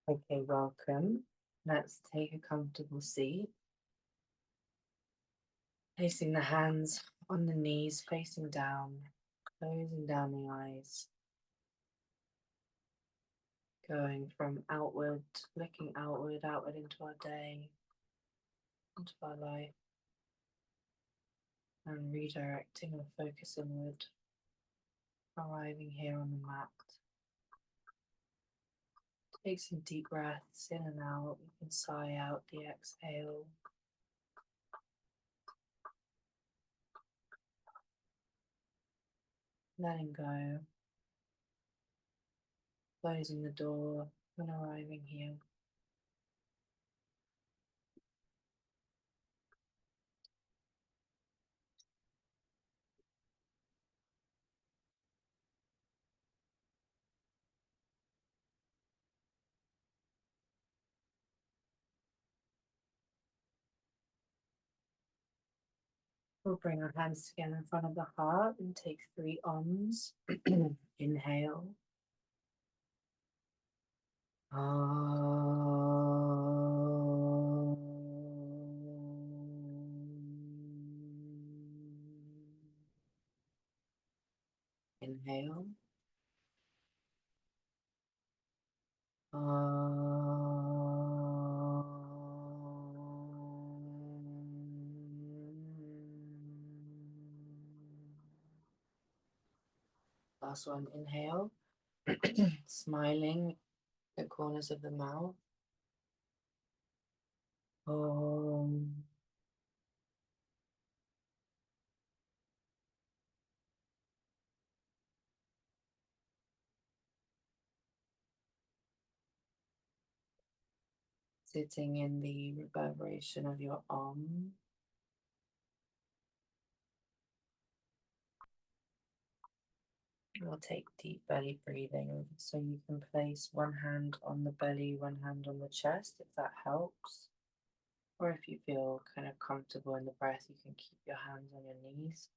Okay, welcome. Let's take a comfortable seat. Placing the hands on the knees, facing down, closing down the eyes. Going from outward, looking outward into our day, into our life. And redirecting and focus inward. Arriving here on the mat. Take some deep breaths in and out. You can sigh out the exhale. Letting go. Closing the door when arriving here. We'll bring our hands together in front of the heart and take 3 ohms. Inhale. Inhale. Last one, inhale. Smiling the corners of the mouth. Sitting in the reverberation of your arm. We'll take deep belly breathing. So you can place one hand on the belly, one hand on the chest, if that helps. Or if you feel kind of comfortable in the breath, you can keep your hands on your knees.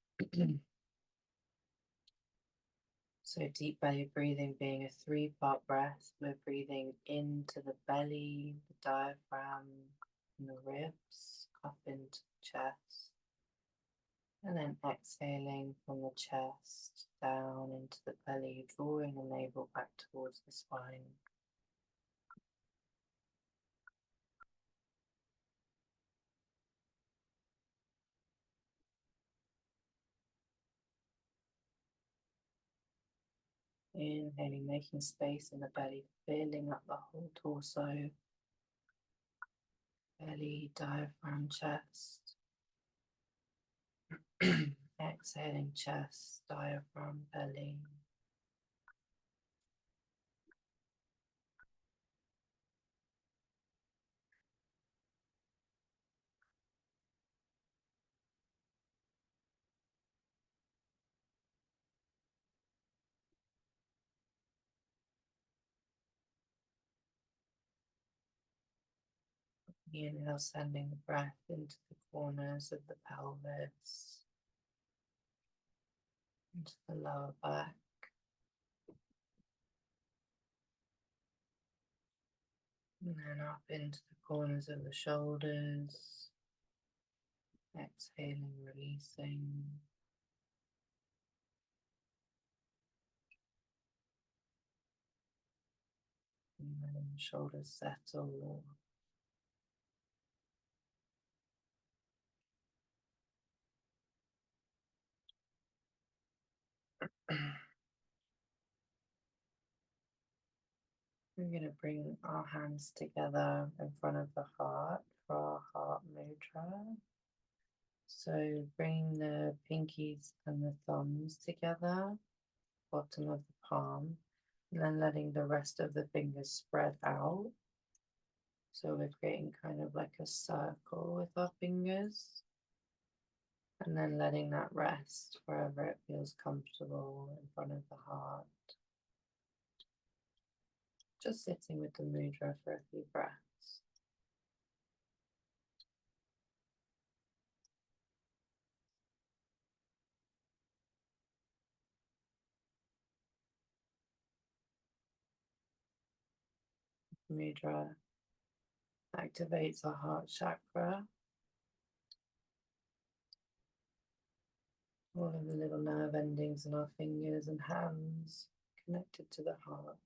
So deep belly breathing being a 3-part breath. We're breathing into the belly, the diaphragm, and the ribs, up into the chest. And then exhaling from the chest down into the belly, drawing the navel back towards the spine. Inhaling, making space in the belly, filling up the whole torso, belly, diaphragm, chest. Exhaling, chest, diaphragm, belly. Inhale, sending the breath into the corners of the pelvis, into the lower back. And then up into the corners of the shoulders. Exhaling, releasing. And then shoulders settle. We're going to bring our hands together in front of the heart for our heart mudra. So bring the pinkies and the thumbs together, bottom of the palm, and then letting the rest of the fingers spread out. So we're creating kind of like a circle with our fingers, and then letting that rest wherever it feels comfortable in front of the heart. Just sitting with the mudra for a few breaths. mudra activates our heart chakra. All of the little nerve endings in our fingers and hands connected to the heart.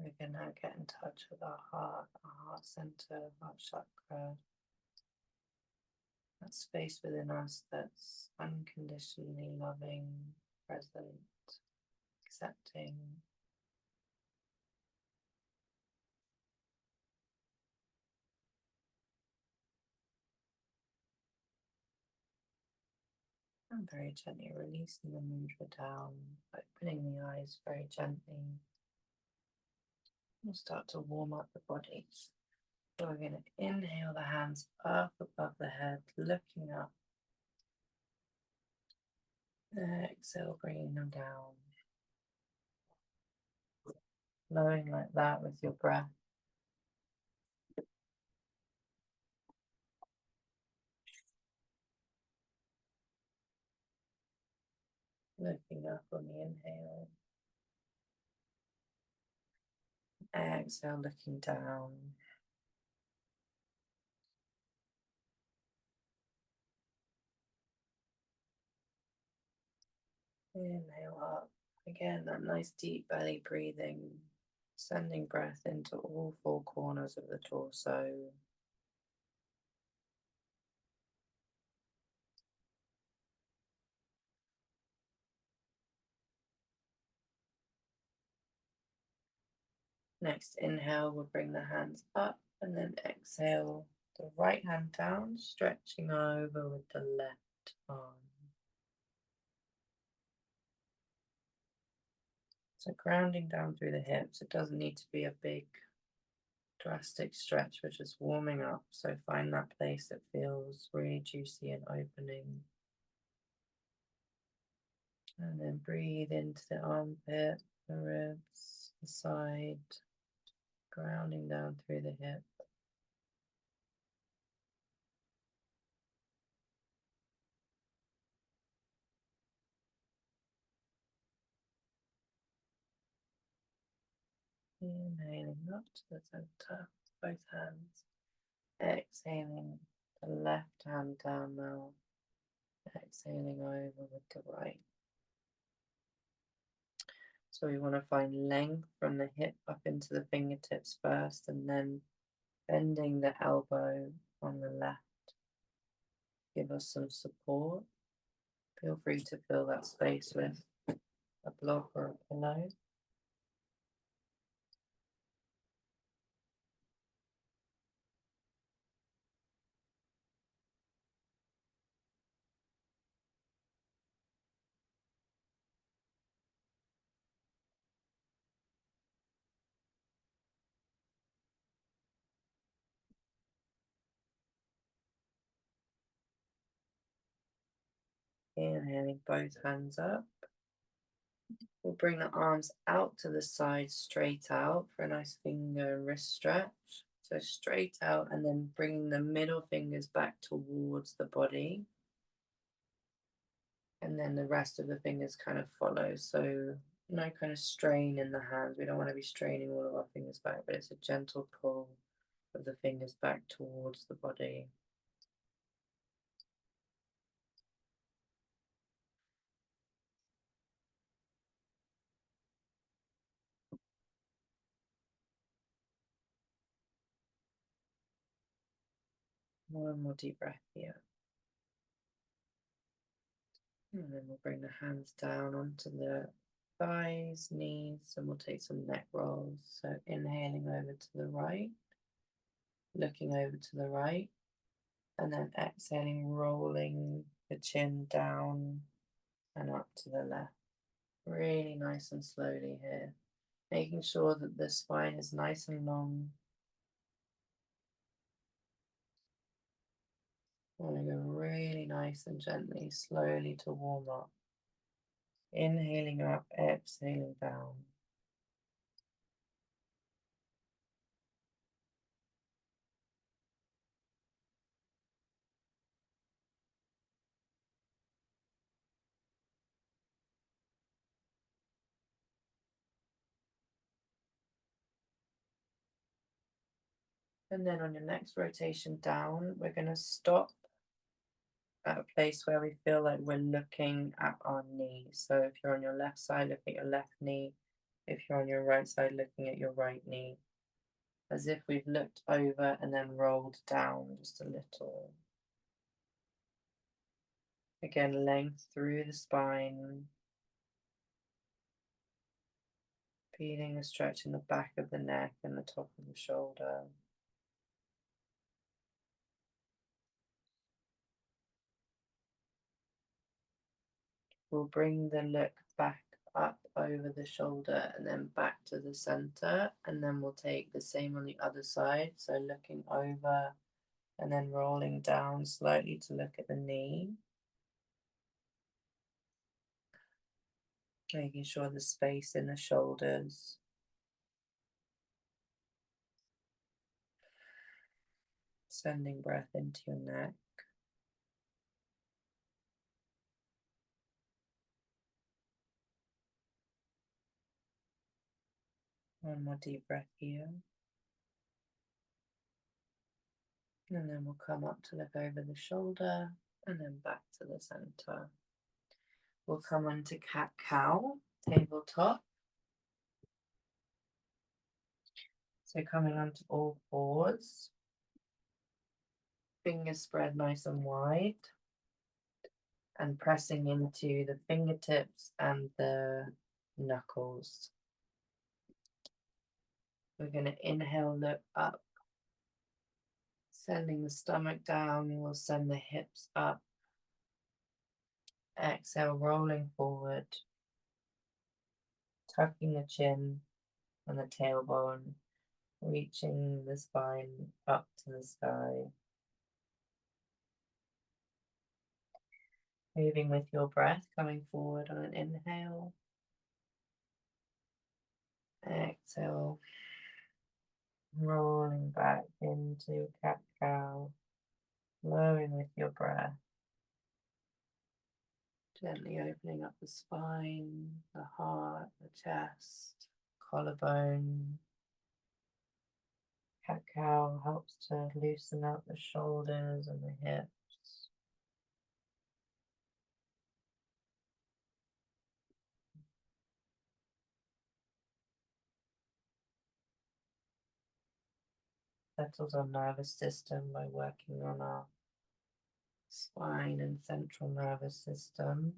We can now get in touch with our heart center, heart chakra, that space within us that's unconditionally loving, present, accepting. And very gently releasing the mudra down, opening the eyes very gently. We'll start to warm up the body. So we're going to inhale the hands up above the head, looking up. Exhale, bringing them down. Flowing like that with your breath. Looking up on the inhale. Exhale, looking down. Inhale up. Again, that nice deep belly breathing, sending breath into all four corners of the torso. Next inhale, we'll bring the hands up, and then exhale, the right hand down, stretching over with the left arm. So grounding down through the hips. It doesn't need to be a big drastic stretch. We're just warming up. So find that place that feels really juicy and opening. And then breathe into the armpit, the ribs, the side, grounding down through the hip. Inhaling up to the center, both hands. Exhaling the left hand down now. Exhaling over with the right. So we want to find length from the hip up into the fingertips first, and then bending the elbow on the left. Give us some support. Feel free to fill that space with a block or a pillow. Inhaling both hands up. We'll bring the arms out to the side, straight out for a nice finger and wrist stretch. So straight out, and then bringing the middle fingers back towards the body. And then the rest of the fingers kind of follow. So no kind of strain in the hands. We don't want to be straining all of our fingers back, but it's a gentle pull of the fingers back towards the body. One more deep breath here. And then we'll bring the hands down onto the thighs, knees, and we'll take some neck rolls. So inhaling over to the right, looking over to the right, and then exhaling, rolling the chin down and up to the left. Really nice and slowly here, making sure that the spine is nice and long. Want to go really nice and gently, slowly to warm up. Inhaling up, exhaling down. And then on your next rotation down, we're going to stop at a place where we feel like we're looking at our knee. So if you're on your left side, look at your left knee. If you're on your right side, looking at your right knee. As if we've looked over and then rolled down just a little. Again, length through the spine. Feeling a stretch in the back of the neck and the top of the shoulder. We'll bring the look back up over the shoulder and then back to the center, and then we'll take the same on the other side, so looking over and then rolling down slightly to look at the knee, making sure the space in the shoulders. Sending breath into your neck. One more deep breath here. And then we'll come up to look over the shoulder and then back to the center. We'll come on to cat-cow, tabletop. So coming onto all fours. Fingers spread nice and wide. And pressing into the fingertips and the knuckles. We're going to inhale, look up. Sending the stomach down, we'll send the hips up. Exhale, rolling forward. Tucking the chin and the tailbone. Reaching the spine up to the sky. Moving with your breath, coming forward on an inhale. Exhale. Rolling back into cat-cow. Flowing with your breath. Gently opening up the spine, the heart, the chest, collarbone. Cat-cow helps to loosen up the shoulders and the hips. Settles our nervous system by working on our spine and central nervous system.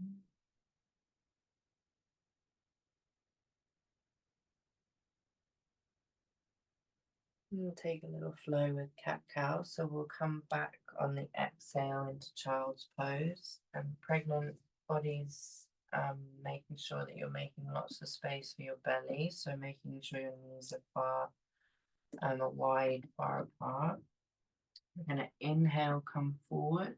We'll take a little flow with cat-cow, so we'll come back on the exhale into child's pose. And pregnant bodies, making sure that you're making lots of space for your belly, so making sure your knees are wide, far apart. We're going to inhale, come forward,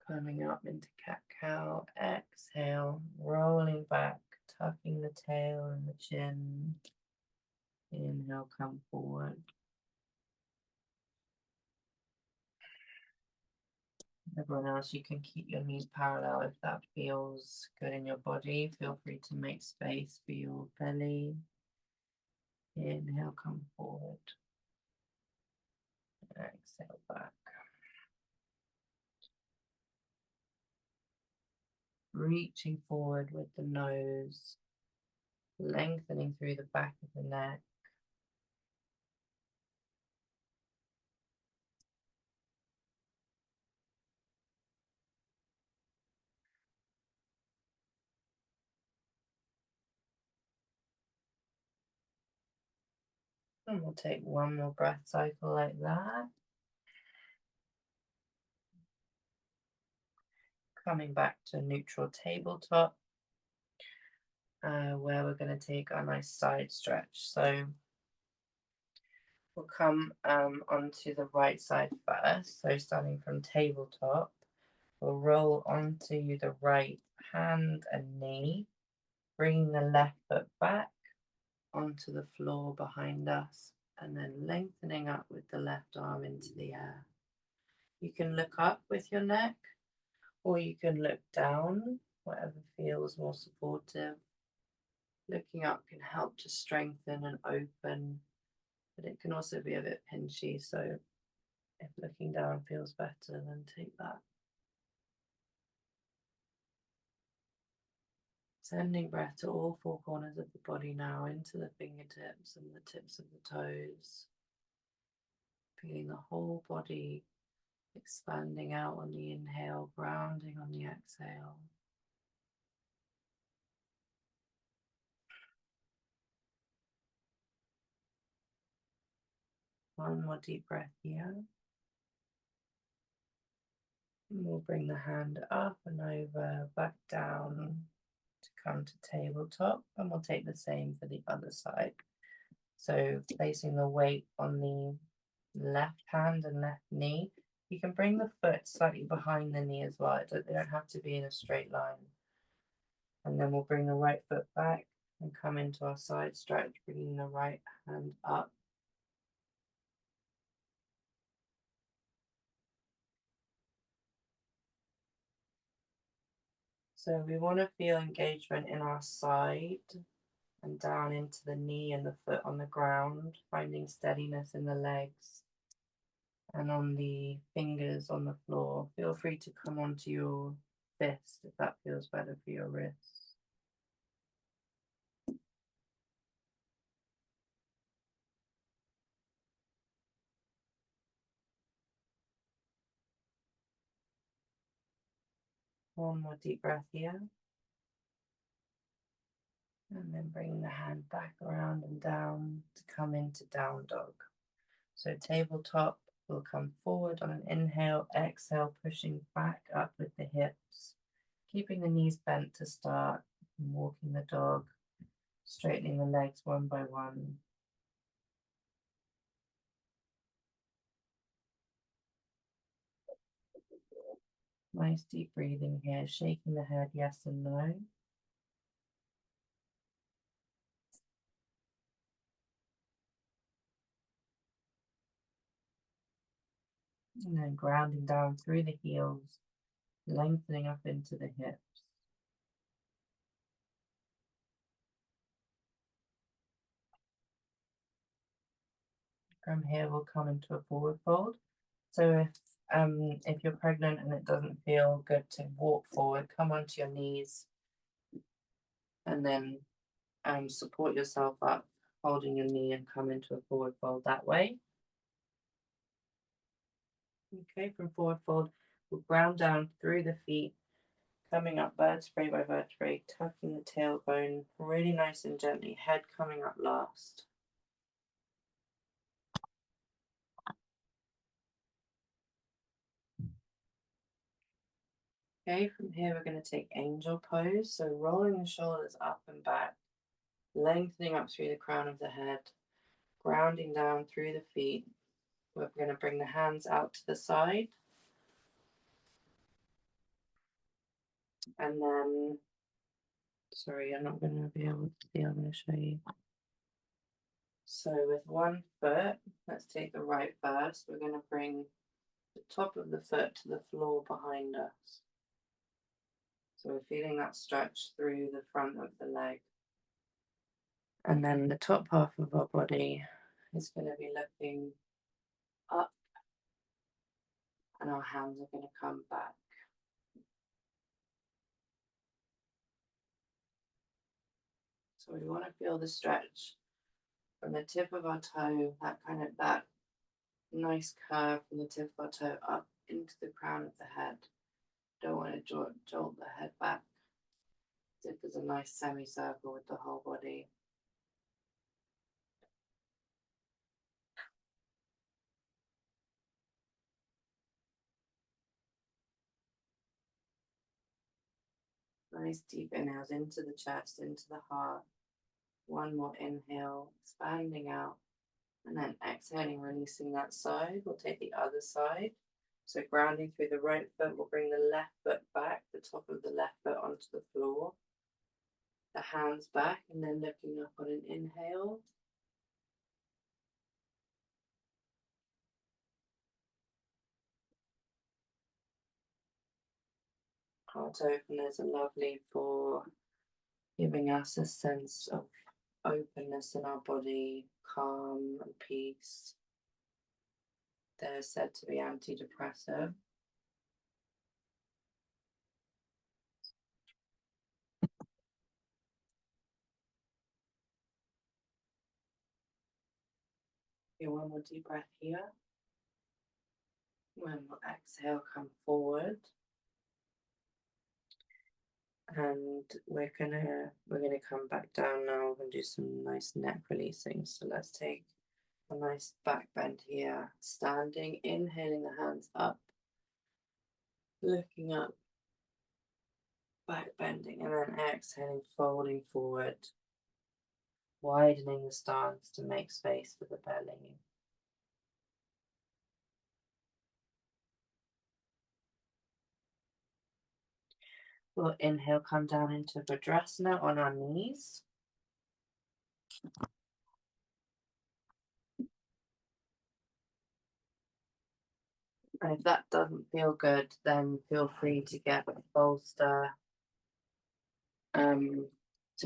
coming up into cat-cow. Exhale, rolling back, tucking the tail and the chin. Inhale, come forward. Everyone else, you can keep your knees parallel if that feels good in your body. Feel free to make space for your belly. Inhale, come forward. Exhale, back. Reaching forward with the nose, lengthening through the back of the neck. And we'll take one more breath cycle like that. Coming back to neutral tabletop, where we're going to take our nice side stretch. So we'll come onto the right side first. So starting from tabletop, we'll roll onto the right hand and knee, bringing the left foot back onto the floor behind us, and then lengthening up with the left arm into the air. You can look up with your neck, or you can look down, whatever feels more supportive. Looking up can help to strengthen and open but it can also be a bit pinchy. So if looking down feels better, then take that. Sending breath to all four corners of the body now, into the fingertips and the tips of the toes. Feeling the whole body expanding out on the inhale, grounding on the exhale. One more deep breath here. And we'll bring the hand up and over, back down to come to tabletop, and we'll take the same for the other side. So placing the weight on the left hand and left knee. You can bring the foot slightly behind the knee as well. They don't have to be in a straight line. And then we'll bring the right foot back and come into our side stretch, bringing the right hand up. So we want to feel engagement in our side and down into the knee and the foot on the ground, finding steadiness in the legs and on the fingers on the floor. Feel free to come onto your fist if that feels better for your wrists. One more deep breath here. And then bring the hand back around and down to come into down dog. So tabletop will come forward on an inhale, exhale, pushing back up with the hips, keeping the knees bent to start, and walking the dog, straightening the legs one by one. Nice deep breathing here, shaking the head yes and no. And then grounding down through the heels, lengthening up into the hips. From here, we'll come into a forward fold. So if you're pregnant and it doesn't feel good to walk forward, come onto your knees and then support yourself up, holding your knee, and come into a forward fold that way. Okay, from forward fold, we'll ground down through the feet, coming up vertebrae by vertebrae, tucking the tailbone really nice and gently, head coming up last. Okay, from here we're going to take angel pose. So rolling the shoulders up and back, lengthening up through the crown of the head, grounding down through the feet. We're going to bring the hands out to the side. And then, sorry, you're not going to be able to see, I'm going to show you. So with one foot, let's take the right first. We're going to bring the top of the foot to the floor behind us. So we're feeling that stretch through the front of the leg. And then the top half of our body is going to be looking up, and our hands are going to come back. So we want to feel the stretch from the tip of our toe, that nice curve from the tip of our toe up into the crown of the head. Don't want to jolt the head back. It does a nice semicircle with the whole body. Nice deep inhales into the chest, into the heart. One more inhale, expanding out. And then exhaling, releasing that side. We'll take the other side. So grounding through the right foot, we'll bring the left foot back, the top of the left foot onto the floor. The hands back, and then looking up on an inhale. Heart openers are lovely for giving us a sense of openness in our body, calm and peace. They're said to be antidepressive. Okay, one more deep breath here. When we'll exhale, come forward. And we're gonna come back down now. We're gonna do some nice neck releasing. So let's take a nice back bend here. Standing, inhaling the hands up, looking up, back bending, and then exhaling, folding forward, widening the stance to make space for the belly. We'll inhale, come down into Vajrasana on our knees. And if that doesn't feel good, then feel free to get a bolster to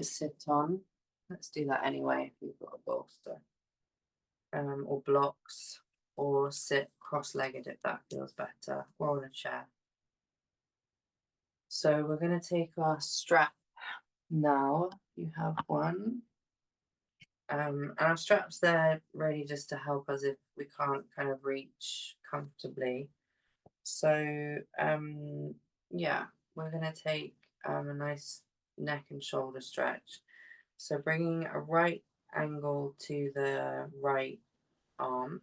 sit on. Let's do that anyway if you've got a bolster. Or blocks, or sit cross-legged if that feels better, or on a chair. So we're going to take our strap now. You have one. And our straps there really just to help us if we can't kind of reach comfortably. So yeah, we're going to take a nice neck and shoulder stretch. So bringing a right angle to the right arm.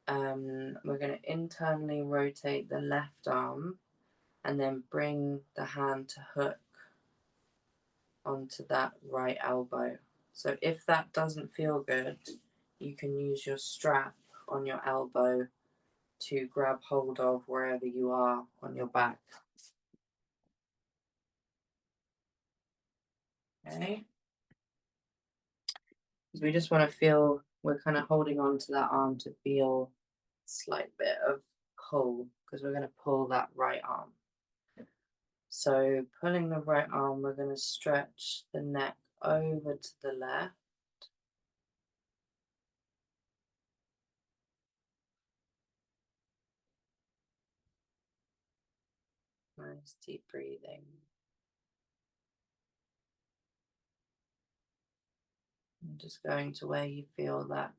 We're going to internally rotate the left arm and then bring the hand to hook onto that right elbow. So if that doesn't feel good, you can use your strap on your elbow to grab hold of wherever you are on your back. Okay. Because we just want to feel, we're kind of holding on to that arm to feel a slight bit of pull, because we're going to pull that right arm. So pulling the right arm, we're going to stretch the neck over to the left. Nice deep breathing. And just going to where you feel that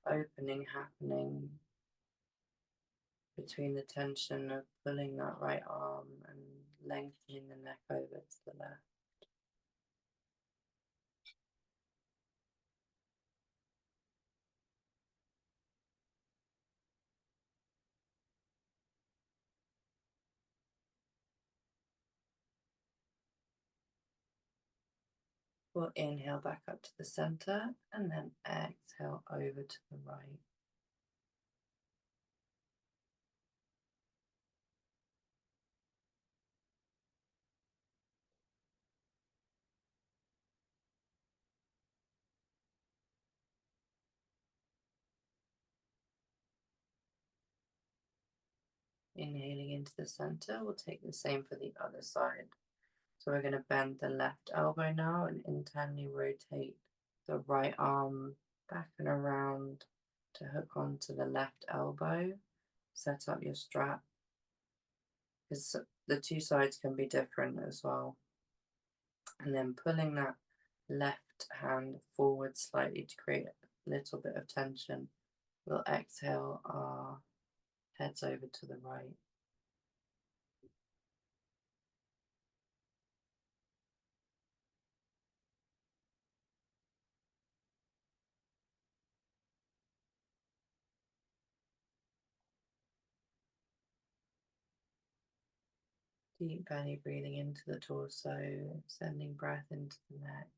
opening happening between the tension of pulling that right arm and lengthening the neck over to the left. We'll inhale back up to the center and then exhale over to the right. Inhaling into the center, we'll take the same for the other side. So we're going to bend the left elbow now and internally rotate the right arm back and around to hook onto the left elbow. Set up your strap, because the two sides can be different as well. And then pulling that left hand forward slightly to create a little bit of tension. We'll exhale our heads over to the right. Deep belly breathing into the torso, sending breath into the neck.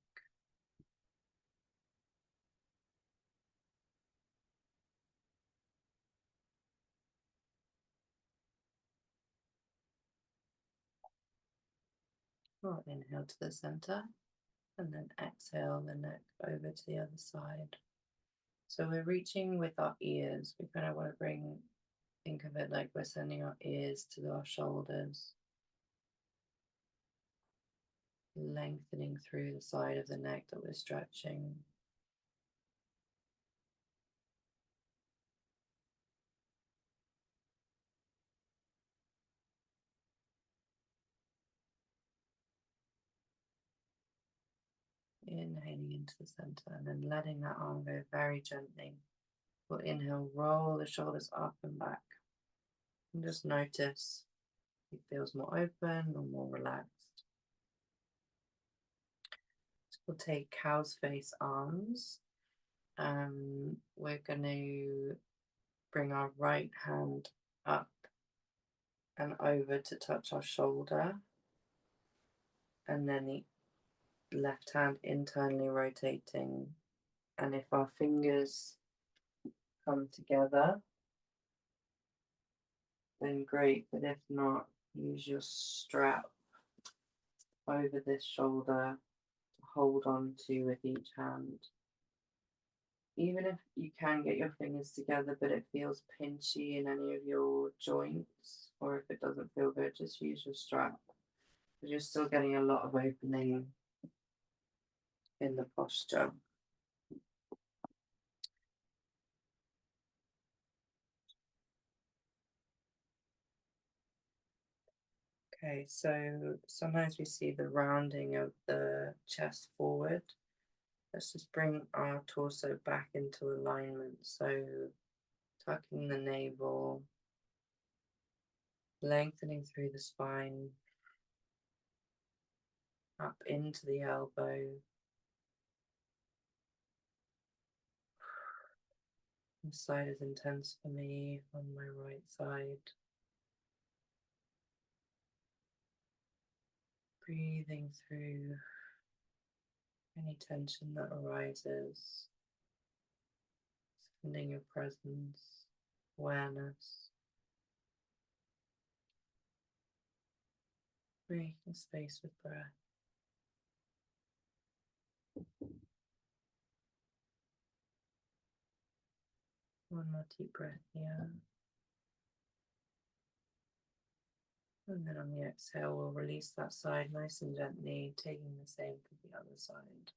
We'll inhale to the center and then exhale the neck over to the other side. So we're reaching with our ears. We kind of want to think of it like we're sending our ears to our shoulders. lengthening through the side of the neck that we're stretching. Inhaling into the center and then letting that arm go very gently. We'll inhale, roll the shoulders up and back. And just notice if it feels more open or more relaxed. So we'll take cow's face arms. We're going to bring our right hand up and over to touch our shoulder. And then the left hand internally rotating. And if our fingers come together, then great, but if not, use your strap over this shoulder to hold on to with each hand. Even if you can get your fingers together but it feels pinchy in any of your joints, or if it doesn't feel good, just use your strap, because you're still getting a lot of opening in the posture. Okay, so sometimes we see the rounding of the chest forward. Let's just bring our torso back into alignment. So tucking the navel, lengthening through the spine, up into the elbow. This side is intense for me on my right side. Breathing through any tension that arises, sending your presence, awareness, making space with breath. One more deep breath here. And then on the exhale, we'll release that side nice and gently, taking the same for the other side.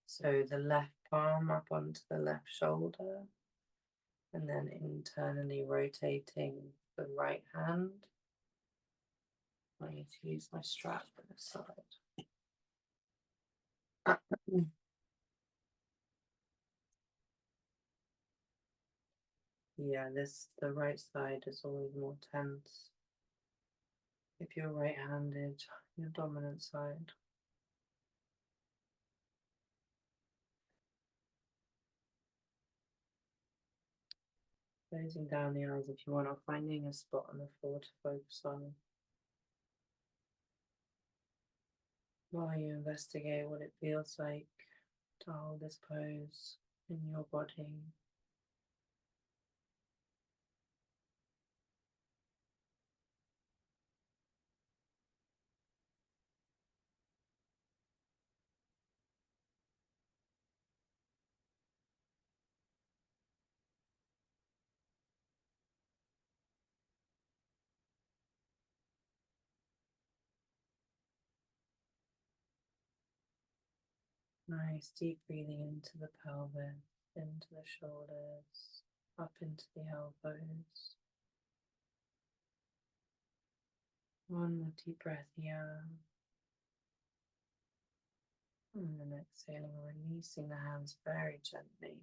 So the left palm up onto the left shoulder, and then internally rotating the right hand. I need to use my strap for this side. Yeah, the right side is always more tense. If you're right-handed, your dominant side. Closing down the eyes if you want, or finding a spot on the floor to focus on while you investigate what it feels like to hold this pose in your body. Nice deep breathing into the pelvis, into the shoulders, up into the elbows. One more deep breath here. And then exhaling, releasing the hands very gently.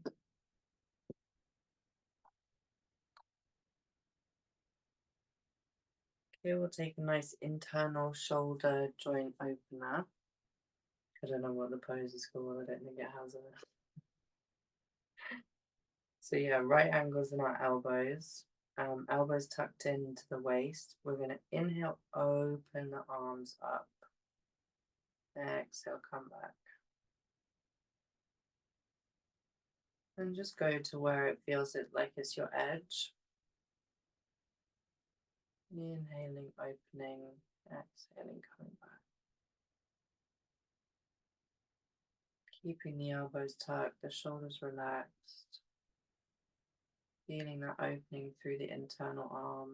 Okay, we'll take a nice internal shoulder joint opener. I don't know what the pose is called, I don't think it has it. So yeah, right angles in our elbows, elbows tucked into the waist. We're going to inhale, open the arms up. Exhale, come back. And just go to where it feels like it's your edge. Inhaling, opening, exhaling, coming back. Keeping the elbows tucked, the shoulders relaxed. Feeling that opening through the internal arm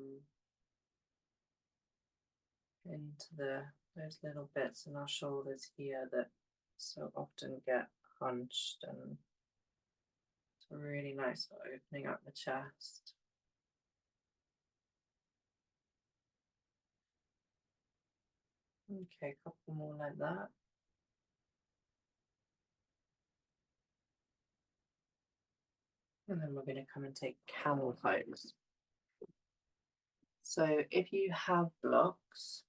into the those little bits in our shoulders here that so often get hunched, and it's really nice for opening up the chest. Okay, a couple more like that. And then we're going to come and take camel pose. So if you have blocks,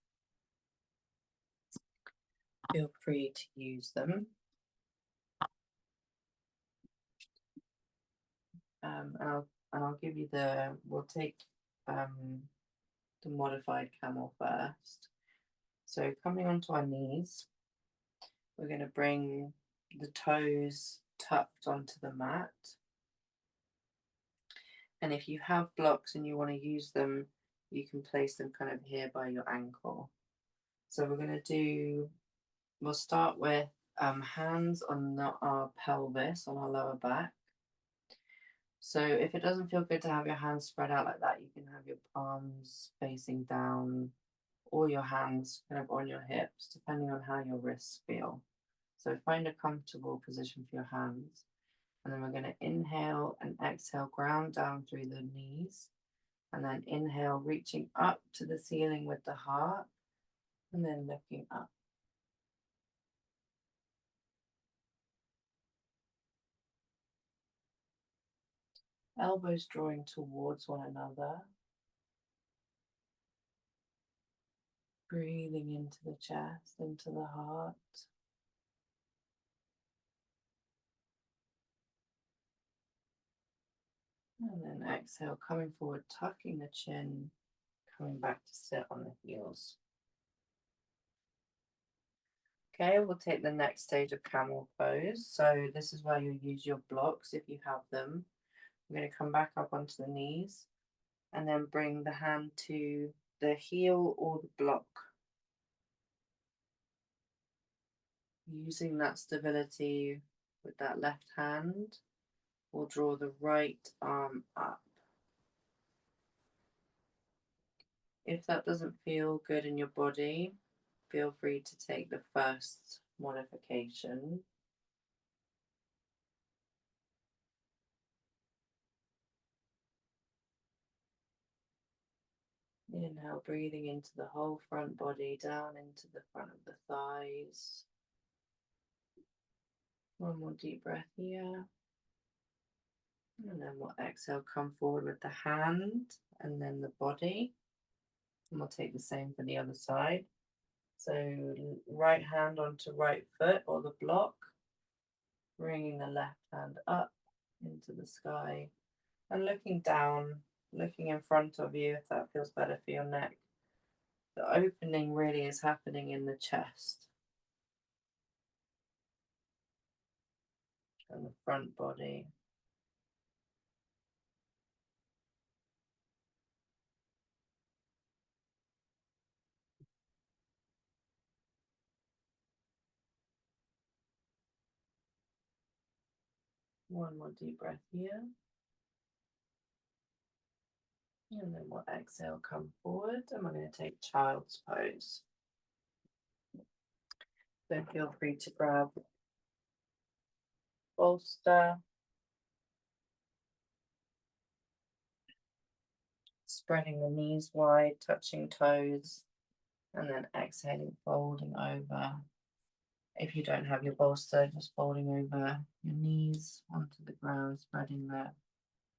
feel free to use them. And I'll give you we'll take the modified camel first. So coming onto our knees, we're going to bring the toes tucked onto the mat. And if you have blocks and you want to use them, you can place them kind of here by your ankle. So we'll start with hands on our pelvis, on our lower back. So if it doesn't feel good to have your hands spread out like that, you can have your palms facing down or your hands kind of on your hips, depending on how your wrists feel. So find a comfortable position for your hands. And then we're going to inhale and exhale, ground down through the knees. And then inhale, reaching up to the ceiling with the heart. And then looking up. Elbows drawing towards one another. Breathing into the chest, into the heart. And then exhale, coming forward, tucking the chin, coming back to sit on the heels. Okay, we'll take the next stage of camel pose. So this is where you'll use your blocks if you have them. We're going to come back up onto the knees and then bring the hand to the heel or the block. Using that stability with that left hand, we'll draw the right arm up. If that doesn't feel good in your body, feel free to take the first modification. Inhale, breathing into the whole front body, down into the front of the thighs. One more deep breath here. And then we'll exhale, come forward with the hand and then the body. And we'll take the same for the other side. So right hand onto right foot or the block. Bringing the left hand up into the sky. And looking down, looking in front of you if that feels better for your neck. The opening really is happening in the chest and the front body. One more deep breath here. And then we'll exhale, come forward, and we're going to take child's pose. So feel free to grab bolster, spreading the knees wide, touching toes, and then exhaling, folding over. If you don't have your bolster, just folding over your knees onto the ground, spreading the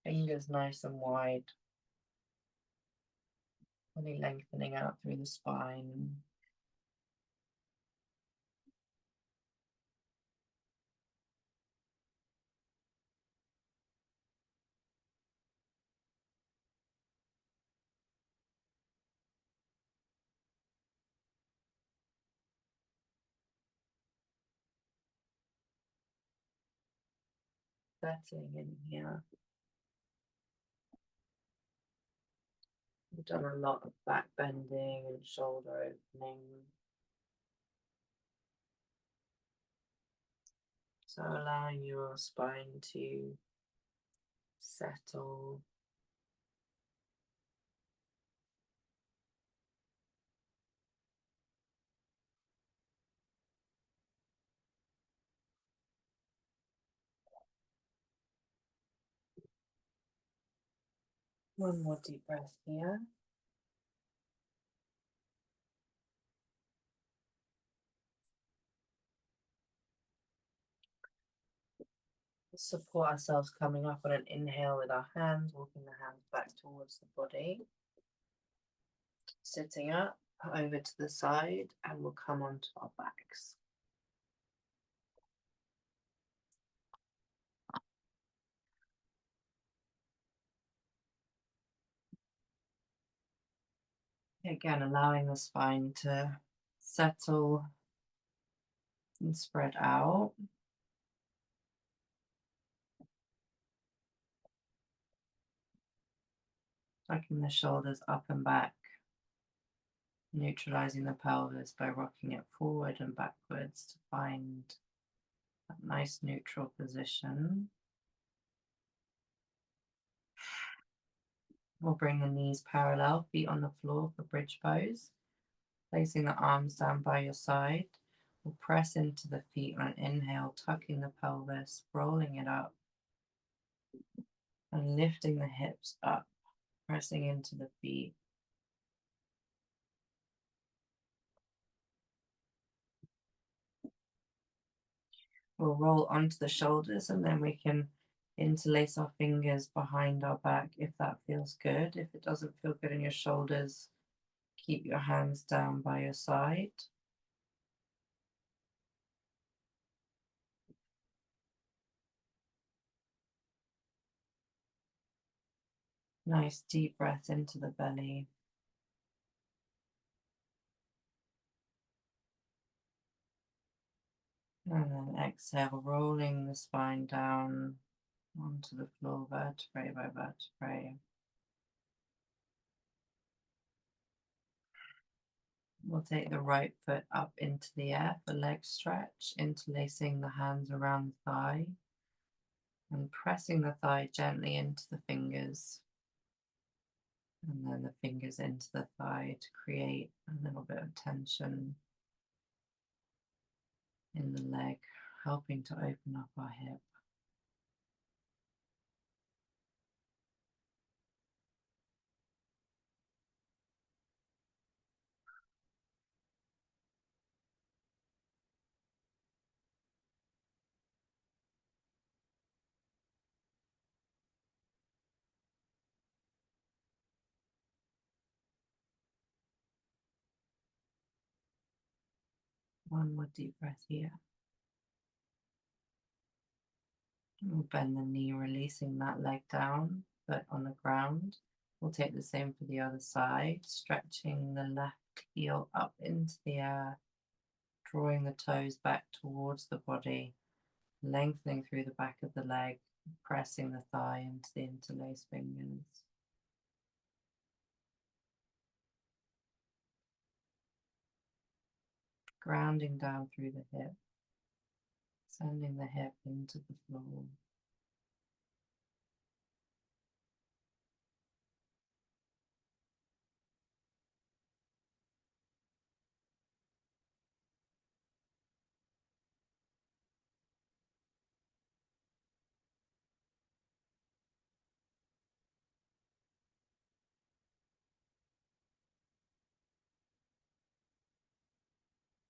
fingers nice and wide, really lengthening out through the spine. Settling in here. We've done a lot of back bending and shoulder opening. So allowing your spine to settle. One more deep breath here. Support ourselves coming up on an inhale with our hands, walking the hands back towards the body. Sitting up, over to the side, and we'll come onto our backs. Again, allowing the spine to settle and spread out. Tucking the shoulders up and back, neutralizing the pelvis by rocking it forward and backwards to find that nice neutral position. We'll bring the knees parallel, feet on the floor for bridge pose. Placing the arms down by your side. We'll press into the feet on an inhale, tucking the pelvis, rolling it up, and lifting the hips up, pressing into the feet. We'll roll onto the shoulders, and then we can interlace our fingers behind our back if that feels good. If it doesn't feel good in your shoulders, keep your hands down by your side. Nice deep breath into the belly. And then exhale, rolling the spine down onto the floor, vertebrae by vertebrae. We'll take the right foot up into the air for leg stretch, interlacing the hands around the thigh and pressing the thigh gently into the fingers. And then the fingers into the thigh to create a little bit of tension in the leg, helping to open up our hip. One more deep breath here. We'll bend the knee, releasing that leg down, foot on the ground. We'll take the same for the other side, stretching the left heel up into the air, drawing the toes back towards the body, lengthening through the back of the leg, pressing the thigh into the interlaced fingers. Grounding down through the hip, sending the hip into the floor.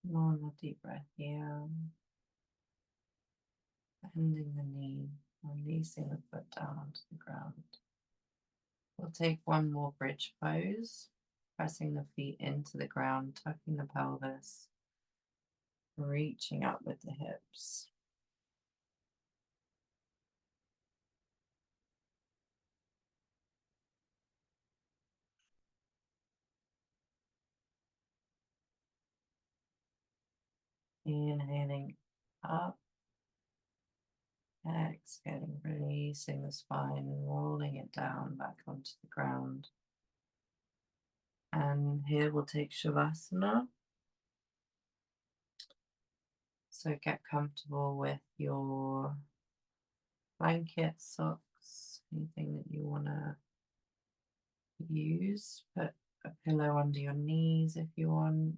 One more deep breath here. Bending the knee, releasing the foot down onto the ground. We'll take one more bridge pose, pressing the feet into the ground, tucking the pelvis, reaching up with the hips. Inhaling up, exhaling, releasing the spine and rolling it down back onto the ground. And here we'll take Shavasana. So get comfortable with your blanket, socks, anything that you want to use. Put a pillow under your knees if you want.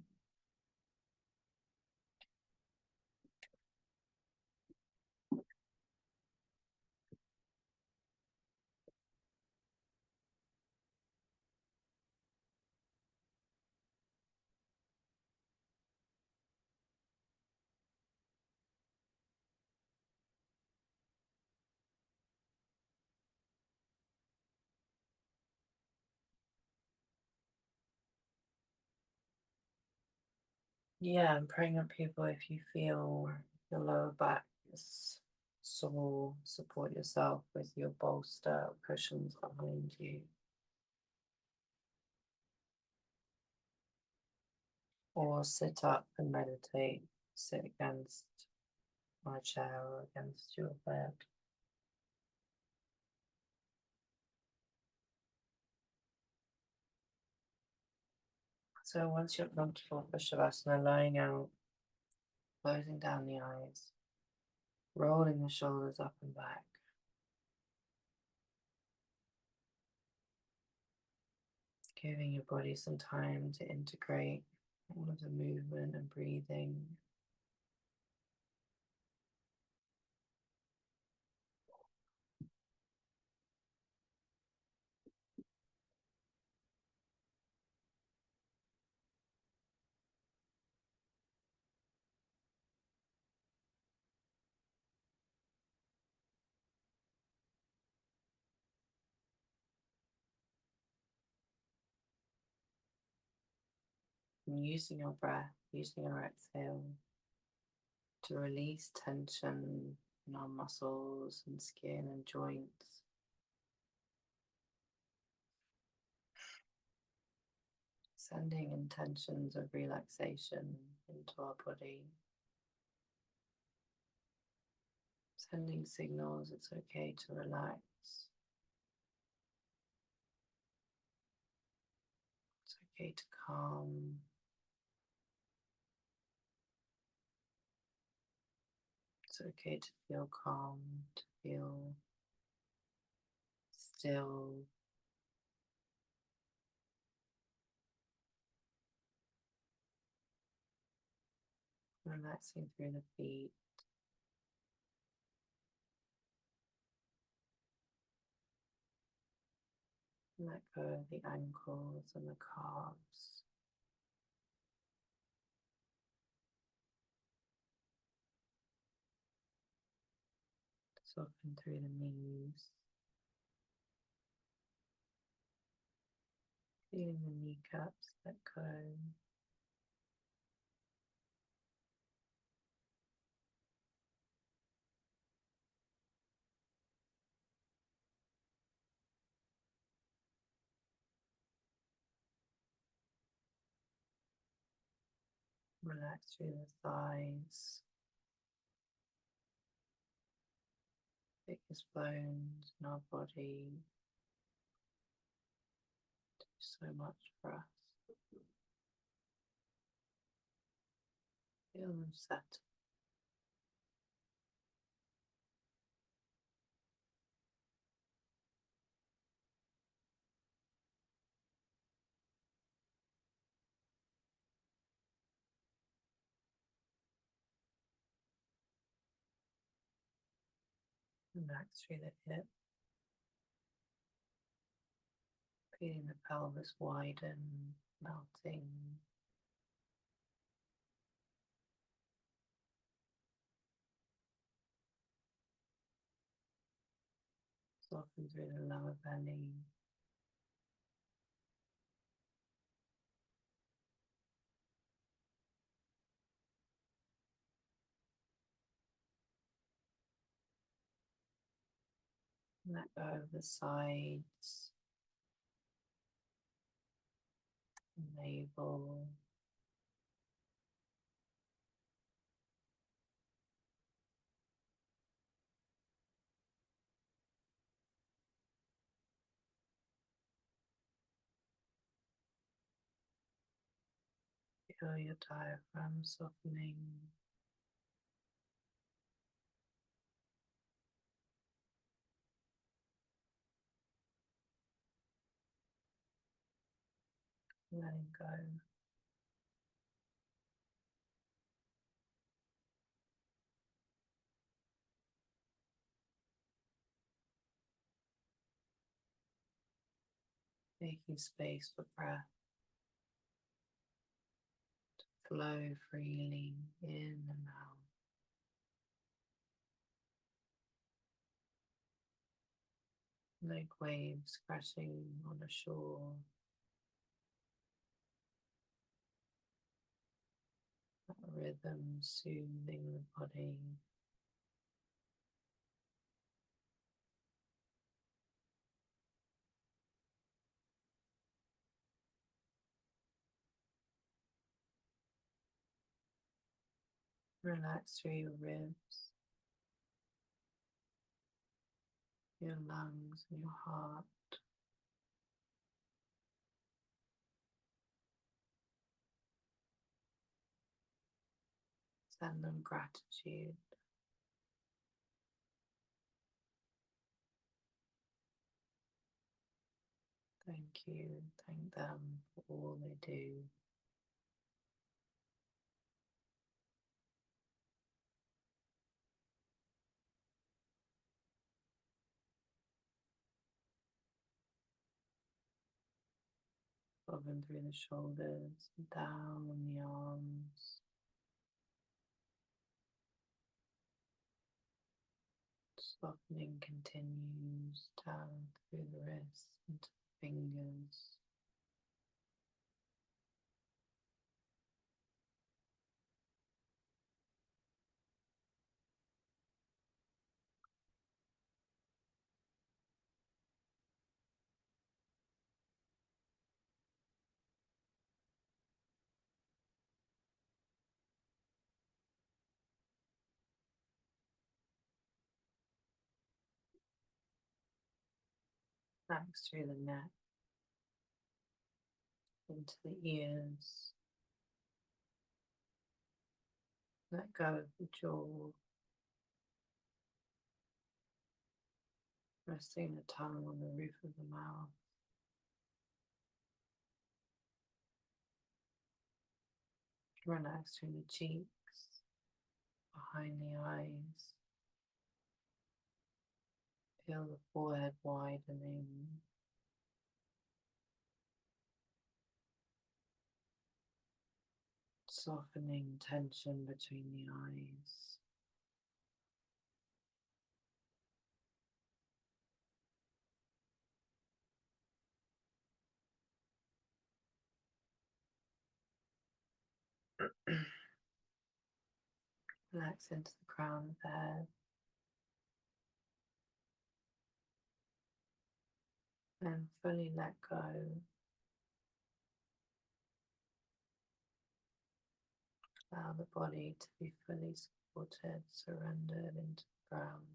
Yeah, and pregnant people, if you feel your lower back is sore, support yourself with your bolster cushions behind you. Or sit up and meditate. Sit against my chair or against your bed. So once you're comfortable for Shavasana, lying out, closing down the eyes, rolling the shoulders up and back. Giving your body some time to integrate all of the movement and breathing. And using your breath, using your exhale to release tension in our muscles and skin and joints. Sending intentions of relaxation into our body. Sending signals it's okay to relax. It's okay to calm. It's okay to feel calm, to feel still. Relaxing through the feet. Let go of the ankles and the calves. Soften through the knees. Feeling the kneecaps let go. Relax through the thighs. Thickest bones in our body. Do so much for us. Feel them settle. Relax through the hip. Feeling the pelvis widen, melting. Soften through the lower belly. Let go of the sides, navel. Feel your diaphragm softening. Letting go. Making space for breath to flow freely in and out. Like waves crashing on a shore. rhythm, soothing the body. Relax through your ribs, your lungs, and your heart. Send them gratitude. Thank you. Thank them for all they do. Bobbing through the shoulders, down the arms, softening continues down through the wrists into the fingers. Back through the neck, into the ears. Let go of the jaw, resting the tongue on the roof of the mouth. Relax through the cheeks, behind the eyes. Feel the forehead widening. Softening tension between the eyes. Relax into the crown of the head. And fully let go. Allow the body to be fully supported, surrendered into the ground.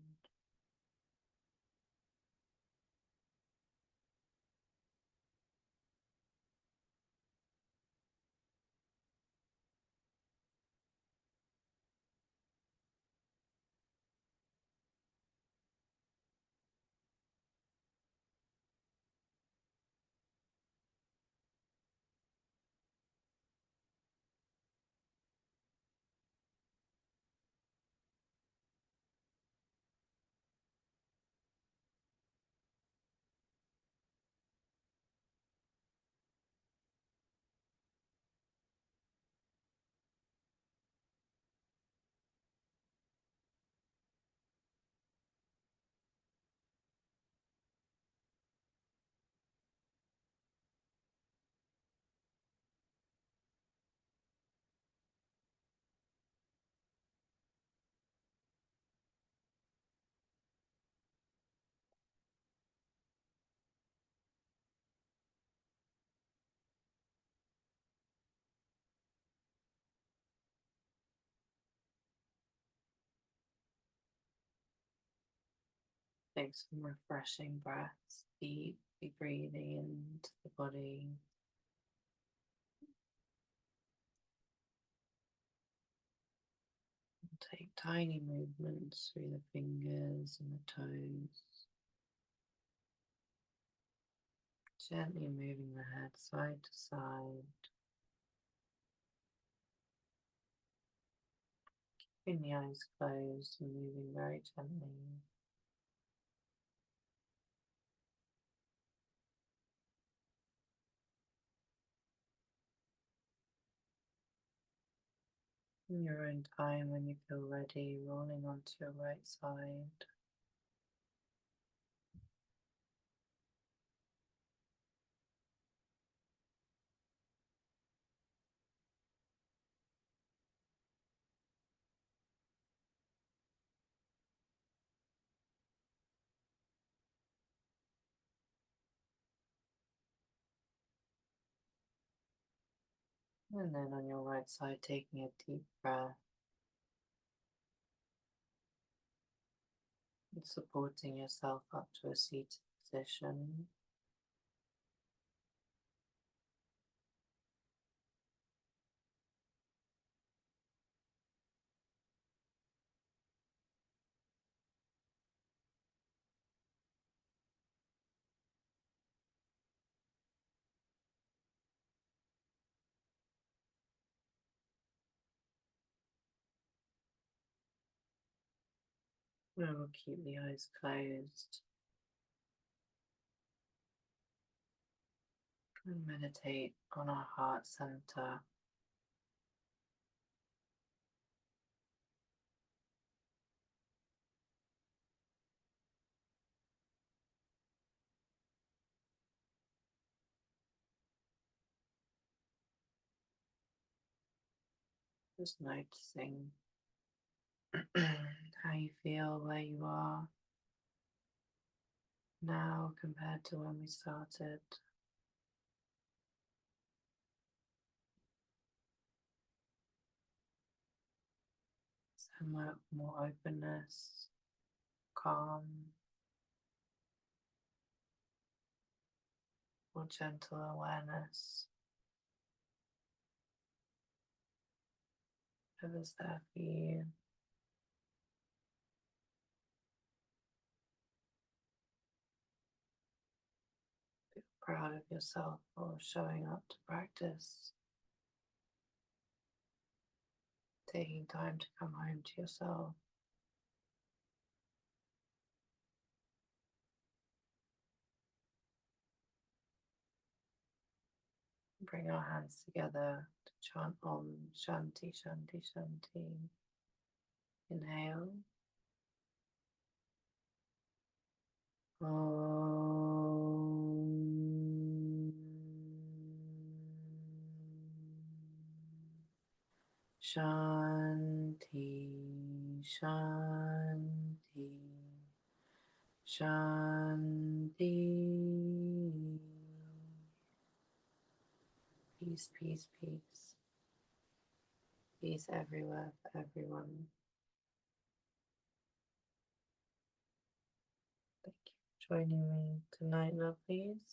Take some refreshing breaths, deeply breathing into the body. Take tiny movements through the fingers and the toes, gently moving the head side to side, keeping the eyes closed and moving very gently. In your own time, when you feel ready, rolling onto your right side. And then on your right side, taking a deep breath and supporting yourself up to a seated position. And we'll keep the eyes closed and meditate on our heart center. Just noticing how you feel where you are now compared to when we started. So more openness, calm, more gentle awareness. Whatever's there for you. Feel proud of yourself for showing up to practice, taking time to come home to yourself. Bring our hands together to chant Om Shanti Shanti Shanti. Inhale. Om Shanti Shanti Shanti. Peace, peace, peace. Peace everywhere for everyone. Thank you for joining me tonight, lovelies.